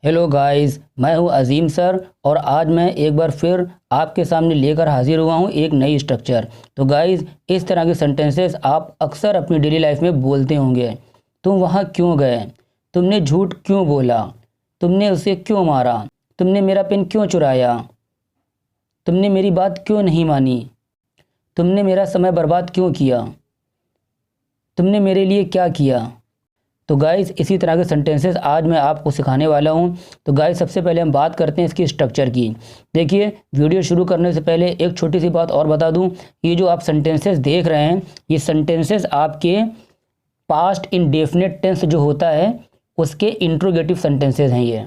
Hello guys, मैं हूं अजीम sir और आज मैं एक बार फिर आपके सामने लेकर हाजिर हुआ हूं एक नई स्ट्रक्चर। तो गाइस, इस तरह के सेंटेंसेस आप अक्सर अपनी डेली लाइफ में बोलते होंगे। तुम वहां क्यों गए? तुमने झूठ क्यों बोला? तुमने उसे क्यों मारा? तुमने मेरा पेन क्यों चुराया? तुमने मेरी बात क्यों नहीं मानी? तुमने मेरा समय बर्बाद क्यों किया? तुमने मेरे लिए क्या किया? तो गाइस, इसी तरह के सेंटेंसेस आज मैं आपको सिखाने वाला हूं। तो गाइस, सबसे पहले हम बात करते हैं इसकी स्ट्रक्चर की। देखिए, वीडियो शुरू करने से पहले एक छोटी सी बात और बता दूं, ये जो आप सेंटेंसेस देख रहे हैं, ये सेंटेंसेस आपके पास्ट इंडेफिनिट टेंस जो होता है उसके इंट्रोगेटिव सेंटेंसेस हैं ये।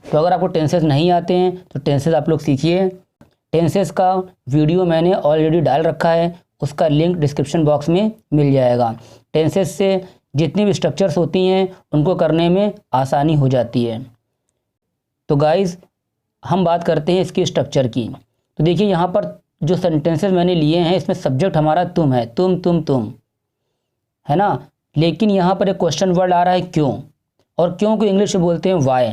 तो अगर आपको टेंसेस नहीं आते हैं तो टेंसेस आप लोग सीखिए। टेंसेस का वीडियो मैंने ऑलरेडी डाल रखा है, उसका लिंक डिस्क्रिप्शन बॉक्स में मिल जाएगा। टेंसेस से जितनी भी स्ट्रक्चर्स होती हैं उनको करने में आसानी हो जाती है। तो गाइस, हम बात करते हैं इसकी स्ट्रक्चर की। तो देखिए, यहाँ पर जो सेंटेंसेस मैंने लिए हैं इसमें सब्जेक्ट हमारा तुम है, तुम है ना। लेकिन यहाँ पर एक क्वेश्चन वर्ड आ रहा है क्यों, और क्यों को इंग्लिश में बोलते हैं वाई।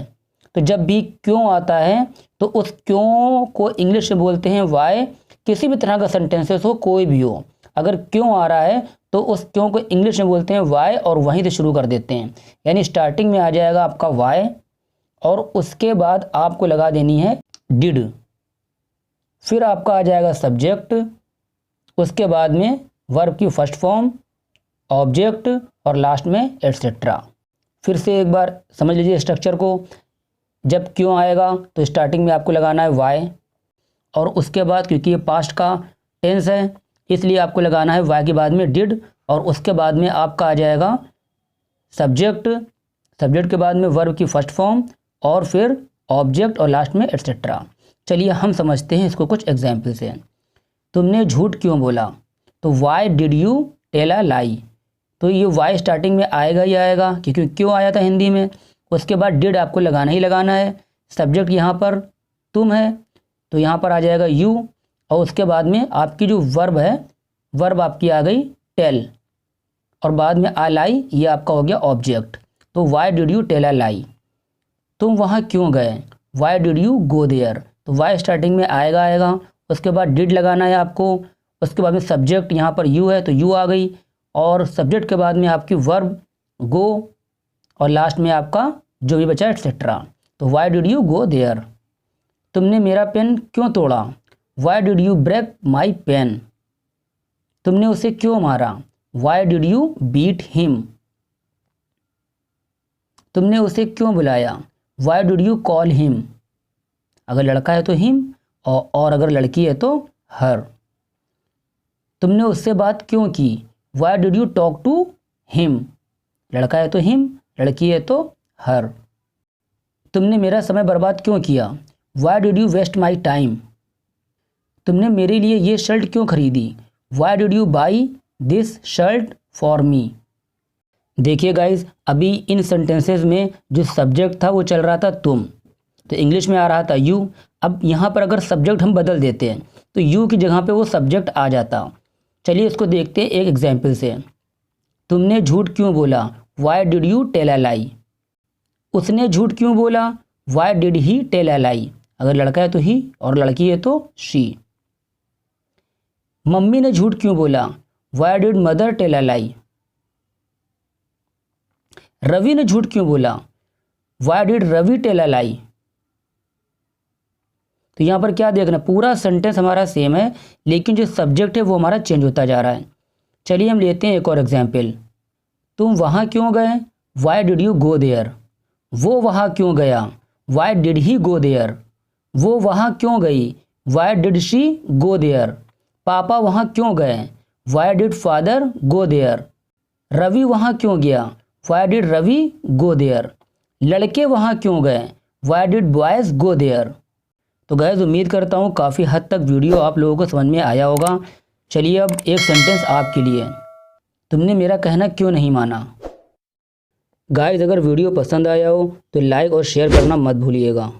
तो जब भी क्यों आता है तो उस क्यों को इंग्लिश में बोलते हैं वाई। किसी भी तरह का सेंटेंसेस हो, कोई भी हो, अगर क्यों आ रहा है तो उस क्यों को इंग्लिश में बोलते हैं वाई और वहीं से शुरू कर देते हैं। यानी स्टार्टिंग में आ जाएगा आपका वाई और उसके बाद आपको लगा देनी है डिड, फिर आपका आ जाएगा सब्जेक्ट, उसके बाद में वर्ब की फर्स्ट फॉर्म, ऑब्जेक्ट और लास्ट में एटसेट्रा। फिर से एक बार समझ लीजिए स्ट्रक्चर को। जब क्यों आएगा तो स्टार्टिंग में आपको लगाना है वाई और उसके बाद, क्योंकि ये पास्ट का टेंस है इसलिए आपको लगाना है वाई के बाद में डिड और उसके बाद में आपका आ जाएगा सब्जेक्ट, सब्जेक्ट के बाद में वर्ब की फर्स्ट फॉर्म और फिर ऑब्जेक्ट और लास्ट में एटसेट्रा। चलिए हम समझते हैं इसको कुछ एग्जाम्पल से। तुमने झूठ क्यों बोला? तो why did you tell a lie. तो ये वाई स्टार्टिंग में आएगा ही आएगा क्योंकि क्यों आया था हिंदी में। उसके बाद डिड आपको लगाना ही लगाना है। सब्जेक्ट यहाँ पर तुम है तो यहाँ पर आ जाएगा यू और उसके बाद में आपकी जो वर्ब है, वर्ब आपकी आ गई टेल और बाद में आ लाई, ये आपका हो गया ऑब्जेक्ट। तो why did you tell a lie. तुम वहाँ क्यों गए? Why did you go there. तो वाई स्टार्टिंग में आएगा, उसके बाद डिड लगाना है आपको, उसके बाद में सब्जेक्ट यहाँ पर यू है तो यू आ गई और सब्जेक्ट के बाद में आपकी वर्ब गो और लास्ट में आपका जो भी बचा एटसेट्रा। तो why did you go there. तुमने मेरा पेन क्यों तोड़ा? Why did you break my pen. तुमने उसे क्यों मारा? Why did you beat him. तुमने उसे क्यों बुलाया? Why did you call him. अगर लड़का है तो हिम और अगर लड़की है तो हर। तुमने उससे बात क्यों की? Why did you talk to him. लड़का है तो हिम, लड़की है तो हर। तुमने मेरा समय बर्बाद क्यों किया? Why did you waste my time. तुमने मेरे लिए ये शर्ट क्यों खरीदी? Why did you buy this shirt for me. देखिए गाइज, अभी इन सेंटेंसेस में जो सब्जेक्ट था वो चल रहा था तुम, तो इंग्लिश में आ रहा था यू। अब यहाँ पर अगर सब्जेक्ट हम बदल देते हैं तो यू की जगह पे वो सब्जेक्ट आ जाता। चलिए इसको देखते हैं एक एग्जाम्पल से। तुमने झूठ क्यों बोला? Why did you tell a lie. उसने झूठ क्यों बोला? Why did he tell a lie. अगर लड़का है तो ही और लड़की है तो शी। मम्मी ने झूठ क्यों बोला? Why did mother tell a lie. Ravi ने झूठ क्यों बोला? Why did Ravi tell a lie. तो यहाँ पर क्या देखना, पूरा सेंटेंस हमारा सेम है लेकिन जो सब्जेक्ट है वो हमारा चेंज होता जा रहा है। चलिए हम लेते हैं एक और एग्जाम्पल। तुम वहाँ क्यों गए? Why did you go there. वो वहाँ क्यों गया? Why did he go there. वो वहाँ क्यों गई? Why did she go there. पापा वहाँ क्यों गए? Why did father go there. Ravi वहाँ क्यों गया? Why did Ravi go there. लड़के वहाँ क्यों गए? Why did boys go there. तो गाइस, उम्मीद करता हूँ काफ़ी हद तक वीडियो आप लोगों को समझ में आया होगा। चलिए अब एक सेंटेंस आपके लिए। तुमने मेरा कहना क्यों नहीं माना। गाइस, अगर वीडियो पसंद आया हो तो लाइक और शेयर करना मत भूलिएगा।